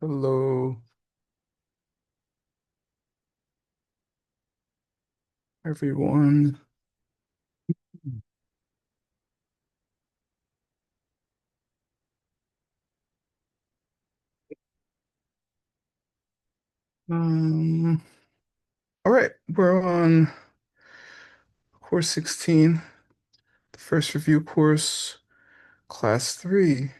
Hello, everyone. Um, all right, we're on course 16, the first review course, class 3.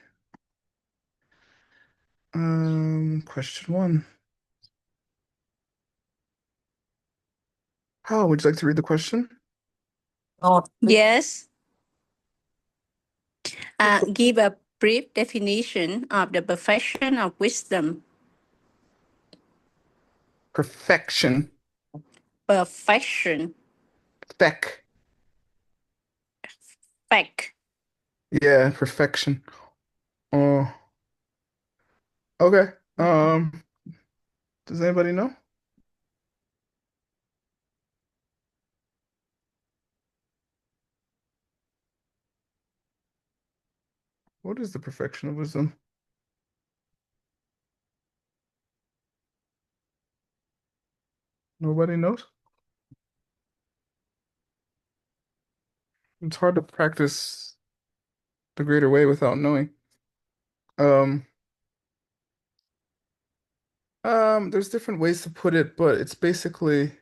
Question 1. How would you like to read the question? Yes. Give a brief definition of the perfection of wisdom. Perfection. Perfection. Feck. Fact. Yeah, perfection. Oh, okay. Does anybody know? What is the perfection of wisdom? Nobody knows? It's hard to practice the greater way without knowing. Um, there's different ways to put it, but it's basically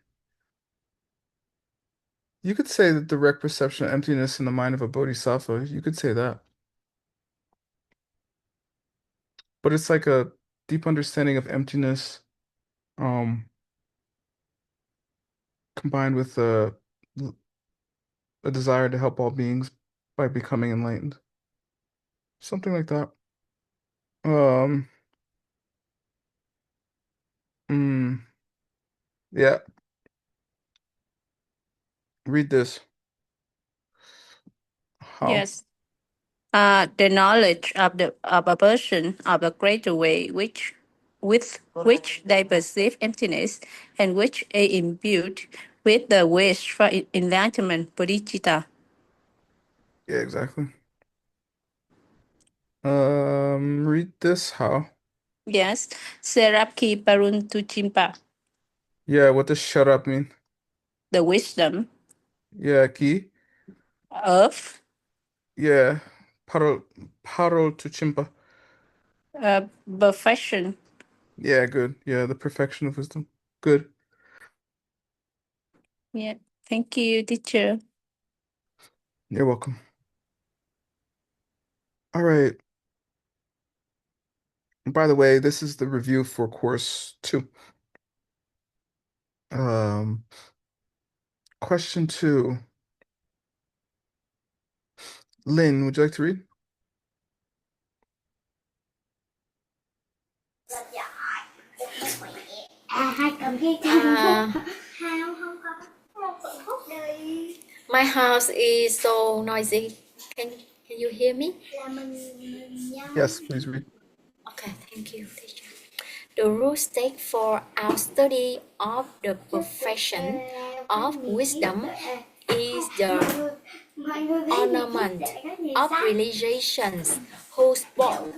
you could say that direct perception of emptiness in the mind of a bodhisattva. You could say that. But it's like a deep understanding of emptiness, um, combined with a desire to help all beings by becoming enlightened. Something like that. Um, mm, yeah, read this. How? Yes. The knowledge of a person of the greater way with which they perceive emptiness and which is imbued with the wish for enlightenment, bodhicitta. Yeah, exactly. Read this. How? Yes. Serapki Paruntuchimpa. Yeah, what does shut up mean? The wisdom Yeah, ki. of Yeah, paro paro to chimpa. perfection. Yeah, good. Yeah, the perfection of wisdom. Good. Yeah. Thank you, teacher. You're welcome. All right. By the way, this is the review for course 2. Um, Question 2. Lynn, would you like to read? Uh, my house is so noisy. Can you hear me? Yes, please read. Okay, thank you, teacher. The rule state for our study of the perfection of wisdom is the ornament of realizations who spoke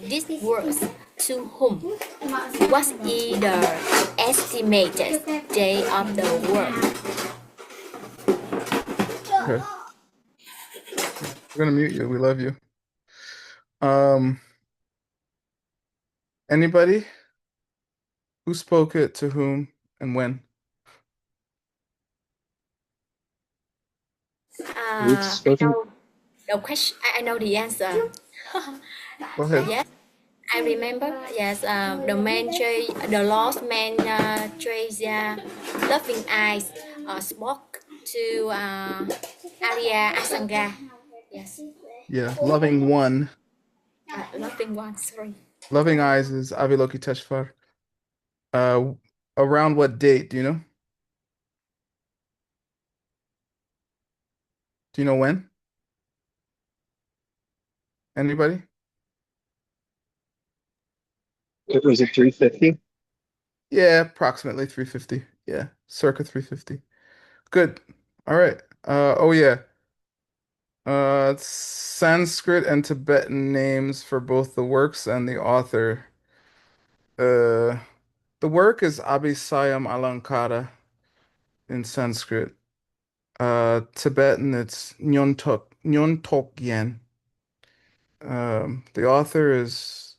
these words to whom what is the estimated day of the world. Okay. We're gonna mute you. We love you. Um, Anybody who spoke it to whom and when? I know the question. I know the answer. Go ahead. Yes, I remember. Yes, the man, the lost man, Treasure, loving eyes, spoke to Arya Asanga. Yes, Yeah, loving one. loving one. Sorry. Loving eyes is Avalokiteshvar. Uh, Around what date? Do you know? Do you know when? Anybody? Was it 350? Yeah, approximately 350. Yeah, circa 350. Good. All right. Oh yeah. Sanskrit and Tibetan names for both the works and the author. Uh, the work is Abhisayam Alankara in Sanskrit. Tibetan, it's Nyontok Yen. The author is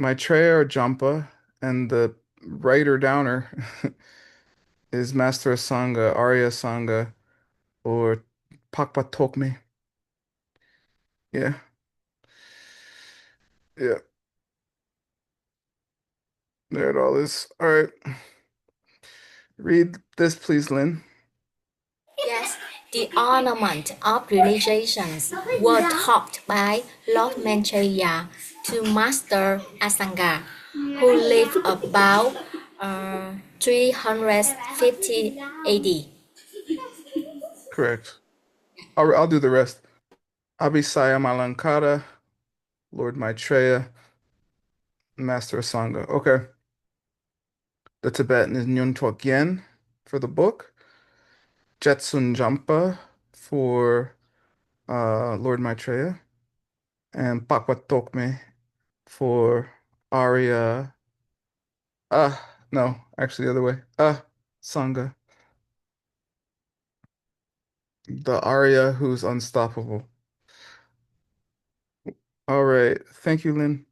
Maitreya or Jampa, and the writer downer is Master Sangha, Arya Sangha, or Pakpa Tokme. Yeah, yeah, there it all is. All right, read this, please, Lynn. Yes, the ornament of realizations were taught by Lord Maitreya to Master Asanga, who lived about 350 AD. Correct. I'll do the rest. Abhisaya Malankara, Lord Maitreya, Master Sangha. Okay. The Tibetan is Nyuntok Yen for the book. Jetsun Jampa for Lord Maitreya. And Pakwa Tokme for Arya. No, actually the other way. Sangha. The Arya who's unstoppable. All right. Thank you, Lynn.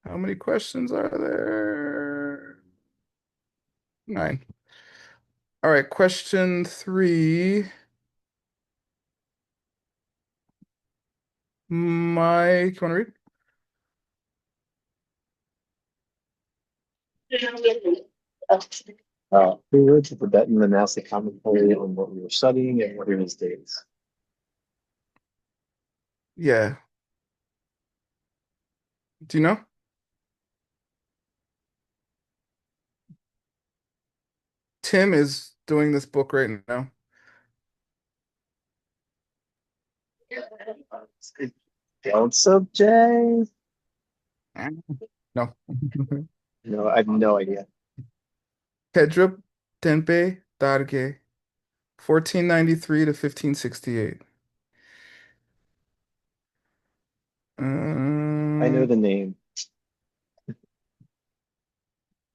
How many questions are there? 9. All right, question 3. Mike, you want to read? Who wrote the Tibetan monastic commentary on what we were studying and what are his dates? Yeah. Do you know? Tim is doing this book right now. Don't subject. No. No, I have no idea. Kedrup Tenpe Darge, 1493 to 1568. I know the name.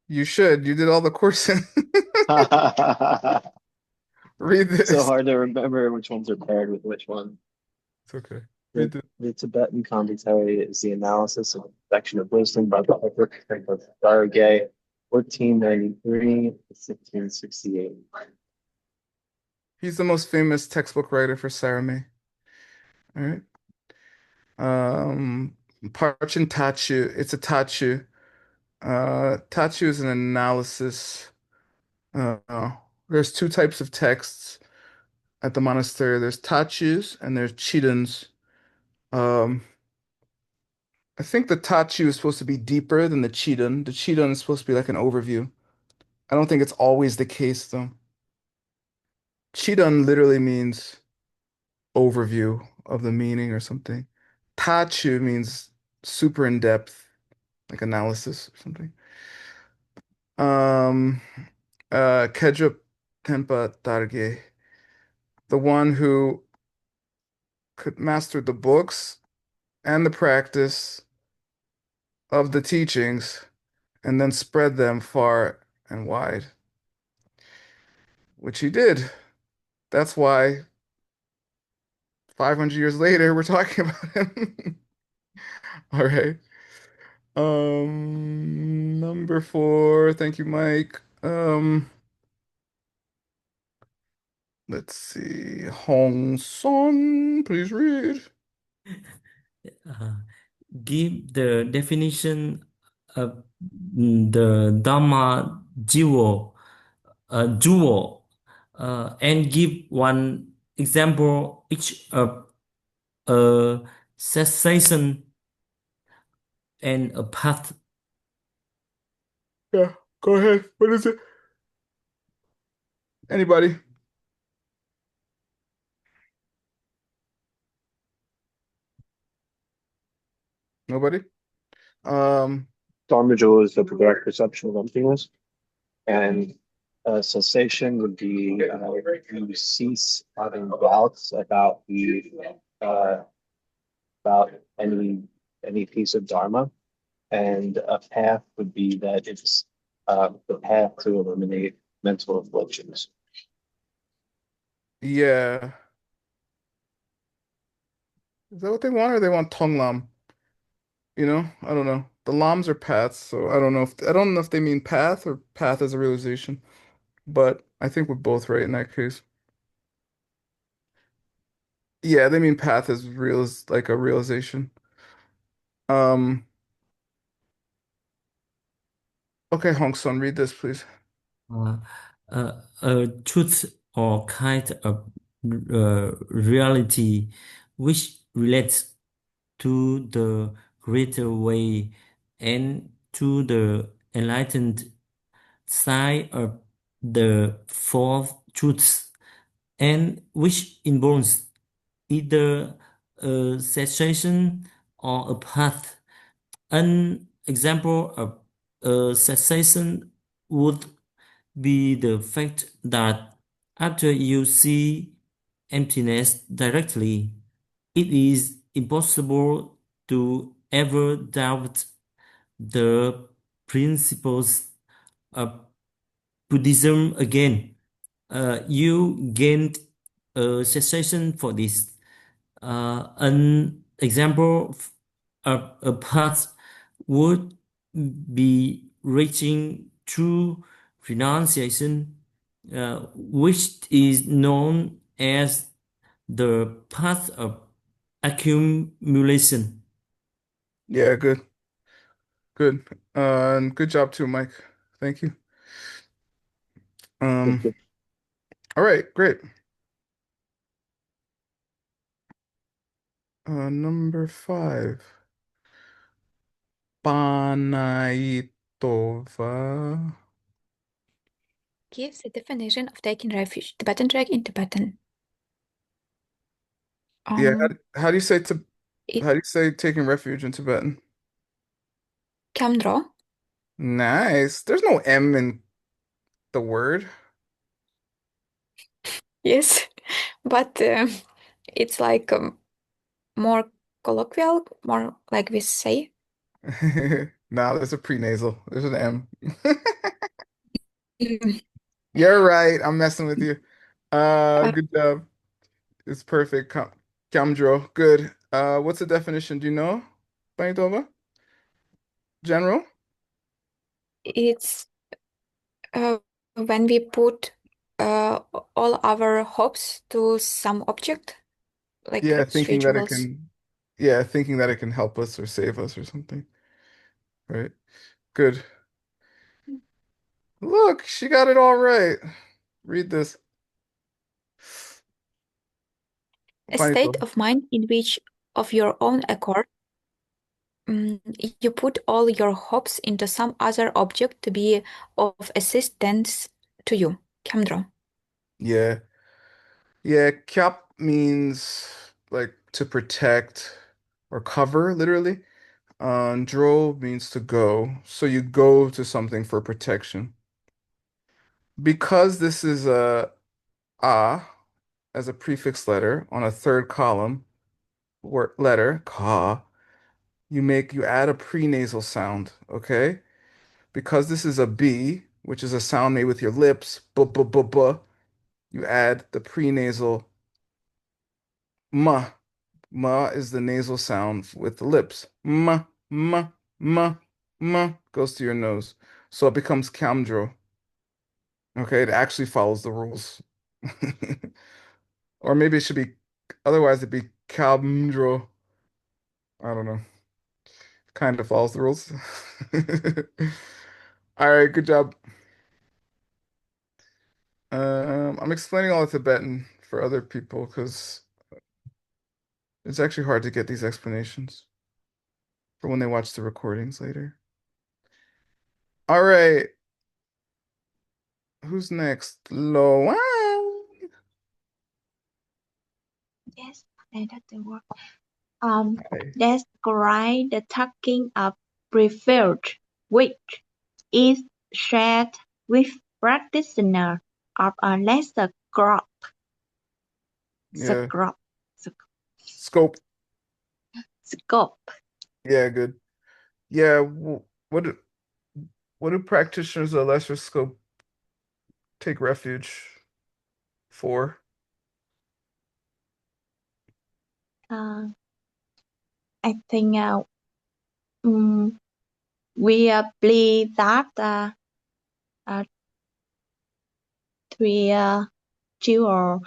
You should. You did all the courses. Read So this. hard to remember which ones are paired with which one. It's okay. Read The, this. the Tibetan commentary is the analysis of the perfection of wisdom by the Architect of Dargay, 1493 to 1668. He's the most famous textbook writer for Sarame. All right. Parchin Tachu. It's a Tachu. Tachu is an analysis. Uh, there's two types of texts at the monastery. There's Tachus and there's Chidans. Um, I think the Tachu is supposed to be deeper than the Chidan. The Chidan is supposed to be like an overview. I don't think it's always the case though. Chidan literally means overview of the meaning or something. Tachu means super in depth, like analysis or something. Um, Kedrup Tempa Targe, the one who could master the books and the practice of the teachings and then spread them far and wide, which he did. That's why 500 years later we're talking about him. All right. Number 4. Thank you, Mike. Let's see. Hong Song, please read. Uh, give the definition of the Dhamma jewel, and give one example each of a cessation and a path. Yeah, go ahead. What is it? Anybody? Nobody? Um, Dharmajo is the direct perception of emptiness, and cessation would be you cease having doubts about the uh, about any piece of dharma, And a path would be that it's the path to eliminate mental afflictions. Yeah. Is that what they want, or they want Tonglam? You know, I don't know. The lams are paths, so I don't know if they mean path or path as a realization. But I think we're both right in that case. Yeah, they mean path as real as like a realization. Um, okay, Hong Son, read this, please. Uh, a truth or kind of reality which relates to the greater way and to the enlightened side of the fourth truths, and which involves either a cessation or a path. An example of a cessation would be the fact that after you see emptiness directly, it is impossible to ever doubt the principles of Buddhism again. You gained a cessation for this. An example of a path would be reaching true renunciation, which is known as the path of accumulation. Yeah, good, good. And good job too, Mike. Thank you. Um, all right, great. Number 5. Panaitova. Gives the definition of taking refuge. Tibetan track in Tibetan. Yeah, Um, how do you say to it how do you say taking refuge in Tibetan? Kamdro. Nice. There's no M in the word. Yes, but it's like more colloquial, more like we say. Nah, there's a prenasal. There's an M. Mm. You're right. I'm messing with you. Uh, Good job. It's perfect. Kamdro. Good. What's the definition? Do you know? Panaitova? General? it's when we put uh, all our hopes to some object, Yeah, like thinking that it spirituals. can, yeah, thinking that it can help us or save us or something. Right. Good. Look, she got it all right. Read this. A state Panito. of mind in which, of your own accord, you put all your hopes into some other object to be of assistance to you. Kamdro. Yeah. Yeah, kyap means like to protect or cover, literally. Dro means to go. So you go to something for protection. Because this is a as a prefix letter on a third column, word letter, ka, you add a prenasal sound, okay? Because this is a B, which is a sound made with your lips, bu, you add the prenasal ma. Ma is the nasal sound with the lips. Ma, ma, ma, ma goes to your nose. So it becomes camdro. Okay, it actually follows the rules. Or maybe it should be, otherwise it'd be camdro. I don't know. Kind of follows the rules. All right, good job. I'm explaining all the Tibetan for other people because it's actually hard to get these explanations for when they watch the recordings later. All right, who's next? Loan. Yes, that's the word. Hi. Describe the talking of preferred, which is shared with practitioner of a lesser group. Yeah, Scope. scope. Scope. Yeah, good. Yeah, what do, what do practitioners of lesser scope take refuge for? Uh, I think mm, we believe that uh, three children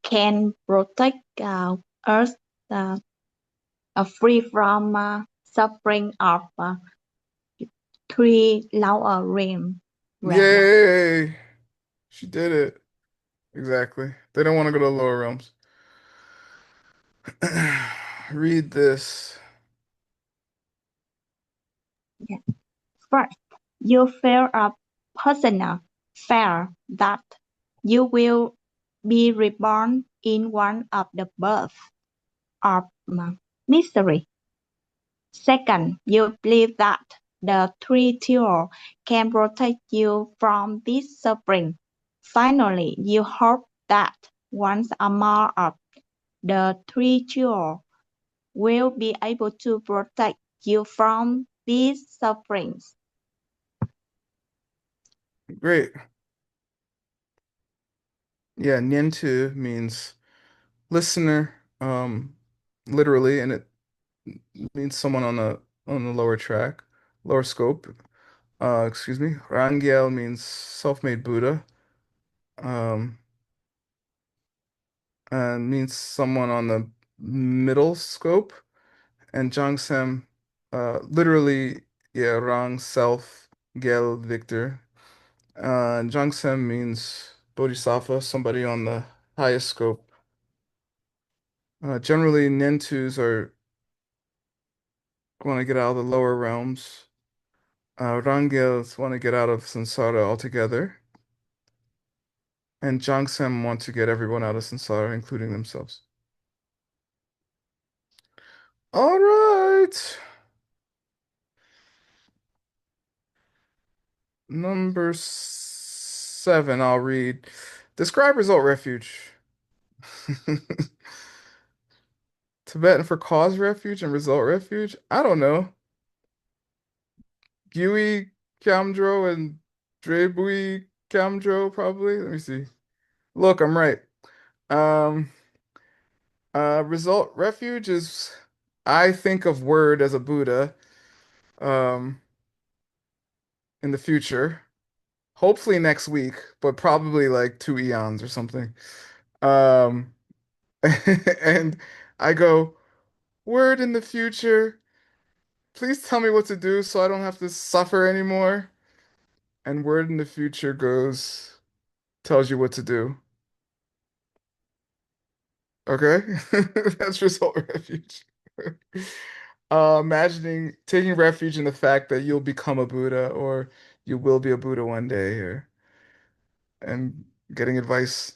can protect us uh, free from suffering of three lower realm. Yay! She did it. Exactly. They don't want to go to the lower realms. Read this. Yeah. First, you feel a personal fear that you will be reborn in one of the births of misery. Second, you believe that the three tools can protect you from this suffering. Finally, you hope that once more of the three tools will be able to protect you from these sufferings. Great. Yeah, Niantu means listener, literally, and it means someone on the lower track, lower scope. Excuse me. Rangyel means self-made Buddha, um, and means someone on the middle scope. And Jongsem, literally, yeah, Rang, self, Gel, Victor. Jongsem means Bodhisattva, somebody on the highest scope. Generally, Nentus are want to get out of the lower realms. Rangels want to get out of samsara altogether. And Jongsem want to get everyone out of samsara, including themselves. All right. Number 7, I'll read. Describe result refuge. Tibetan for cause refuge and result refuge? I don't know. Gui Kamdro and Drebui Kamdro, probably. Let me see. Look, I'm right. Um, result refuge is I think of word as a Buddha, um, in the future. Hopefully next week, but probably like 2 eons or something. Um, and I go, word in the future, please tell me what to do so I don't have to suffer anymore. And word in the future goes, tells you what to do. Okay? That's result refuge. Imagining taking refuge in the fact that you'll become a Buddha or you will be a Buddha one day or and getting advice.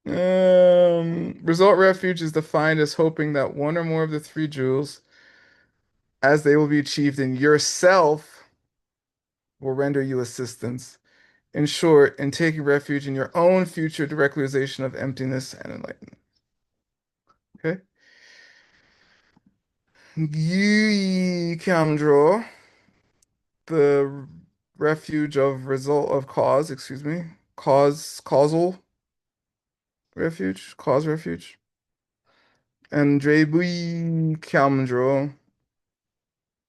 Result refuge is defined as hoping that one or more of the three jewels, as they will be achieved in yourself, will render you assistance. In short, in taking refuge in your own future direct realization of emptiness and enlightenment. Okay? Yi Kamdro, the refuge of result of cause, excuse me, causal refuge, cause refuge. And Drebui Kamdro,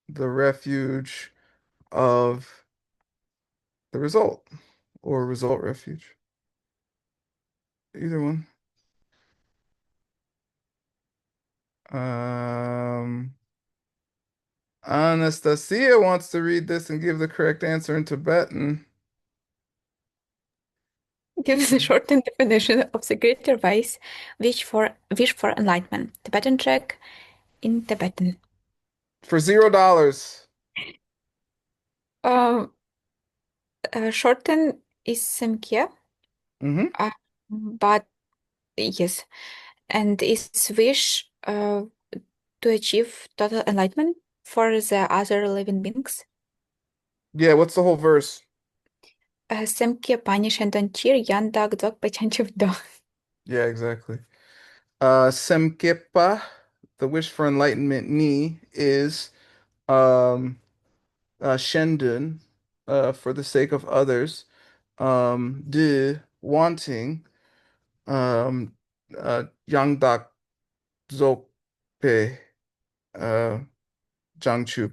the refuge of the result or result refuge. Either one. Um, Anastasia wants to read this and give the correct answer in Tibetan. Gives a shortened definition of the greater vice, wish for enlightenment. Tibetan track in Tibetan. For $0. Um, Shorten is Semkya, Mm-hmm. but yes, and is wish to achieve total enlightenment for the other living beings. Yeah, what's the whole verse? Semkya Panishantanchir Yandag Dog Pachanchivdo. Yeah, exactly. Semkepa, the wish for enlightenment ni is um Shendun, for the sake of others. De, wanting. Um, Yangdak Dzogpe, uh, Jiangchu,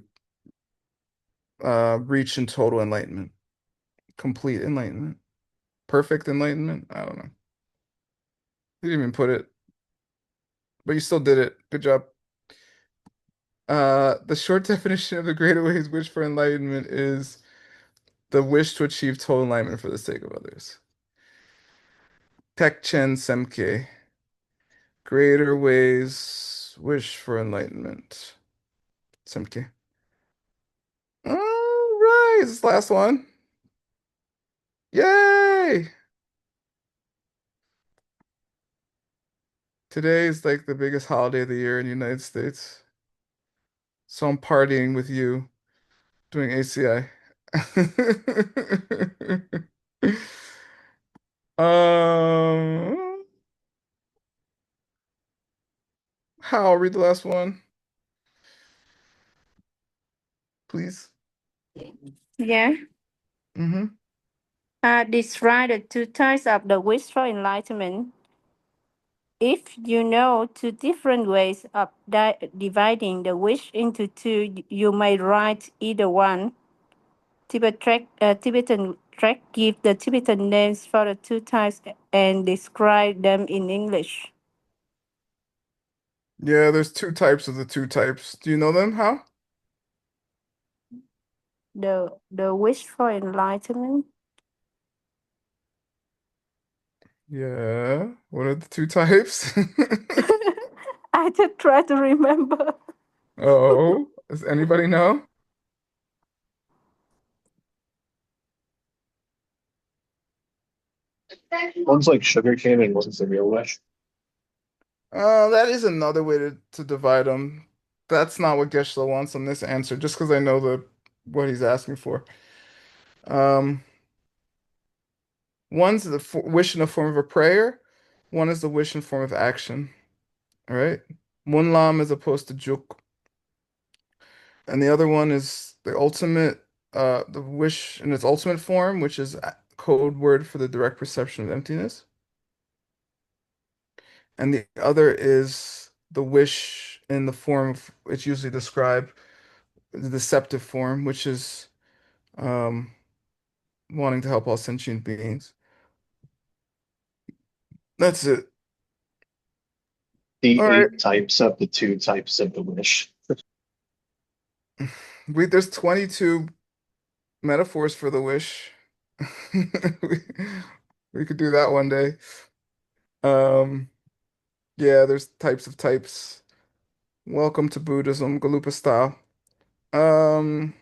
reach in total enlightenment, complete enlightenment, perfect enlightenment. I don't know. You didn't even put it, but you still did it. Good job. The short definition of the Greater Way's wish for enlightenment is the wish to achieve total enlightenment for the sake of others. Tekchen Semke, Greater Way's wish for enlightenment. Semke. All right, this last one. Yay! Today is like the biggest holiday of the year in the United States. So I'm partying with you doing ACI. Um, I'll read the last one, please. Yeah. Mm-hmm. Describe the two types of the wish for enlightenment. If you know two different ways of dividing the wish into two, you may write either one. Tibetan tract give the Tibetan names for the two types and describe them in English. Yeah, there's two types of the two types. Do you know them? How? The wish for enlightenment. Yeah. What are the two types? I just try to remember. Oh, does anybody know? One's like sugarcane and one's the real wish. That is another way to divide them. That's not what Geshe wants on this answer, just because I know what he's asking for. Um, one's the wish in the form of a prayer, one is the wish in form of action. All right. Munlam as opposed to juk. And the other one is the wish in its ultimate form, which is code word for the direct perception of emptiness. And the other is the wish in the form of, it's usually described the deceptive form, which is um, wanting to help all sentient beings. That's it. The All right. 8 types of the 2 types of the wish. There's 22 metaphors for the wish. We, we could do that one day. Um, yeah, there's types of types. Welcome to Buddhism, Galupa style. Um,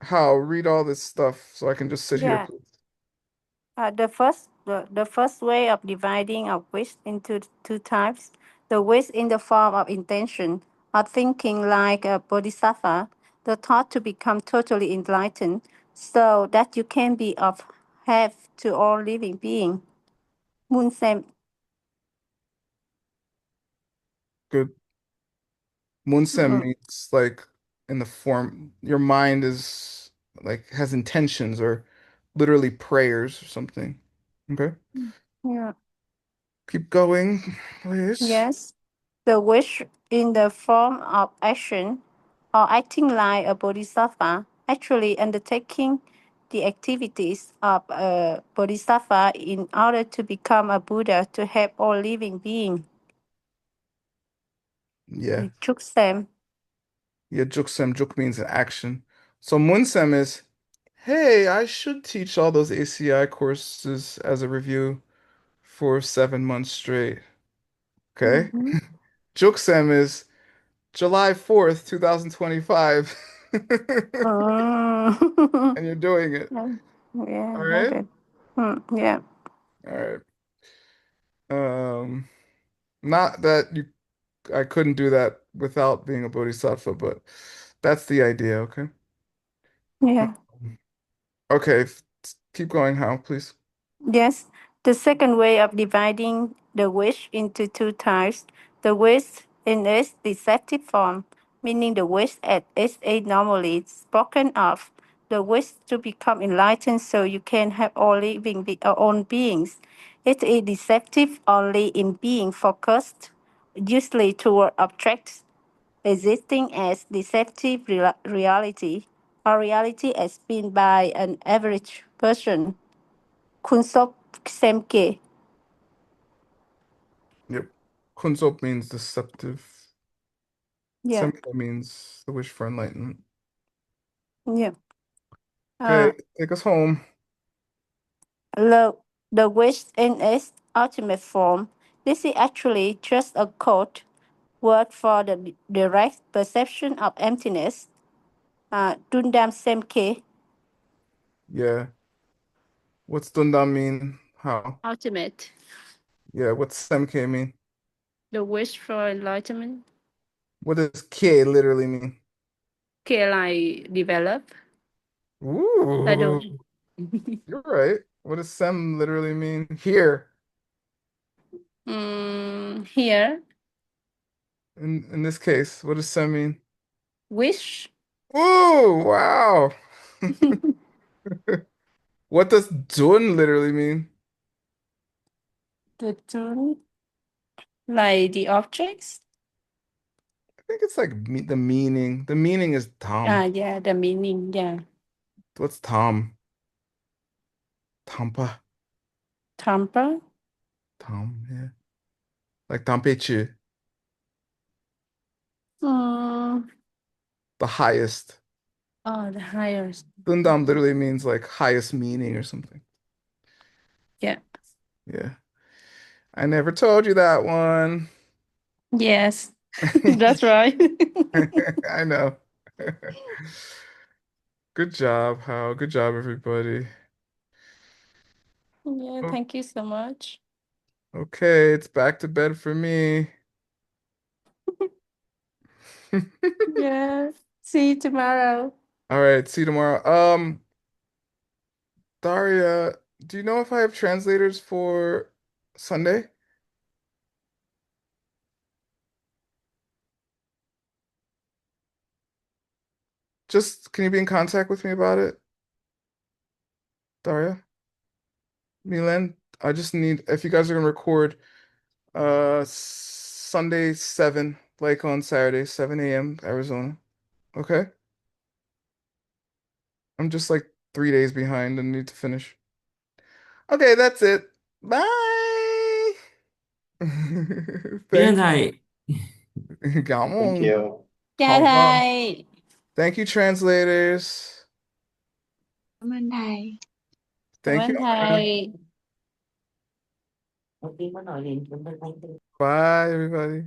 how read all this stuff so I can just sit here, Yeah. please. The first way of dividing a wish into two types, the wish in the form of intention or thinking like a bodhisattva, the thought to become totally enlightened, so that you can be of help to all living beings. Munsem, Good. Munsem mm, means like in the form, your mind is like has intentions or literally prayers or something. Okay. yeah, Keep going, please. yes, the wish in the form of action or acting like a bodhisattva, actually undertaking the activities of a bodhisattva in order to become a Buddha to help all living beings. Yeah. Chuksem. Yeah, juksem, juk means an action. So munsem is, hey, I should teach all those ACI courses as a review for 7 months straight. Okay. Mm-hmm. Juksem is July 4th, 2025. Mm. And you're doing it. Yeah, All I right. did. Yeah. All right. Um, Not that I couldn't do that without being a bodhisattva, but that's the idea, okay? Yeah. Okay, keep going, Hal, please. Yes. The second way of dividing the wish into two types, the wish in its deceptive form, meaning the wish as is a normally spoken of, the wish to become enlightened so you can have all living own beings. It is deceptive only in being focused, usually toward objects existing as deceptive reality, or reality as seen by an average person. Kunsop Semke. Yep. Kunsop means deceptive. Yeah, Semka means the wish for enlightenment. yeah. Okay, take us home. The, the wish in its ultimate form, this is actually just a code word for the direct perception of emptiness. Dundam Semke. Yeah. What's Dundam mean? How? Ultimate. Yeah, what's Semke mean? The wish for enlightenment. What does K literally mean? Okay, like develop. I don't. Ooh, you're right. What does Sem literally mean? Here. Here, In this case, what does Sem mean? wish. Ooh, wow. What does Dun literally mean? The tune, like the objects. I think it's like the meaning. The meaning is Tom. Yeah, the meaning. Yeah, What's Tom? Tampa. tamper. Tom, yeah. Like Tampechi, Mm, the highest. oh, the highest. Dundam literally means like highest meaning or something. Yeah. Yeah. I never told you that one. Yes, that's right. I know. Good job, Hal. Good job, everybody. Yeah, Oh, thank you so much. okay, it's back to bed for me. Yeah. See you tomorrow. All right, see you tomorrow. Daria, do you know if I have translators for Sunday? Just can you be in contact with me about it, Daria? Milan, I just need if you guys are gonna record Sunday 7, like on Saturday, 7 a.m. Arizona. Okay? I'm just like 3 days behind and need to finish. Okay, that's it. Bye. Biết ơn Thank thầy. Cảm Thank ơn. you. Chào Hào vâng. thầy. Thank you, translators. Cảm ơn thầy. Cảm Thank you, ơn Anna. thầy. Bye, everybody.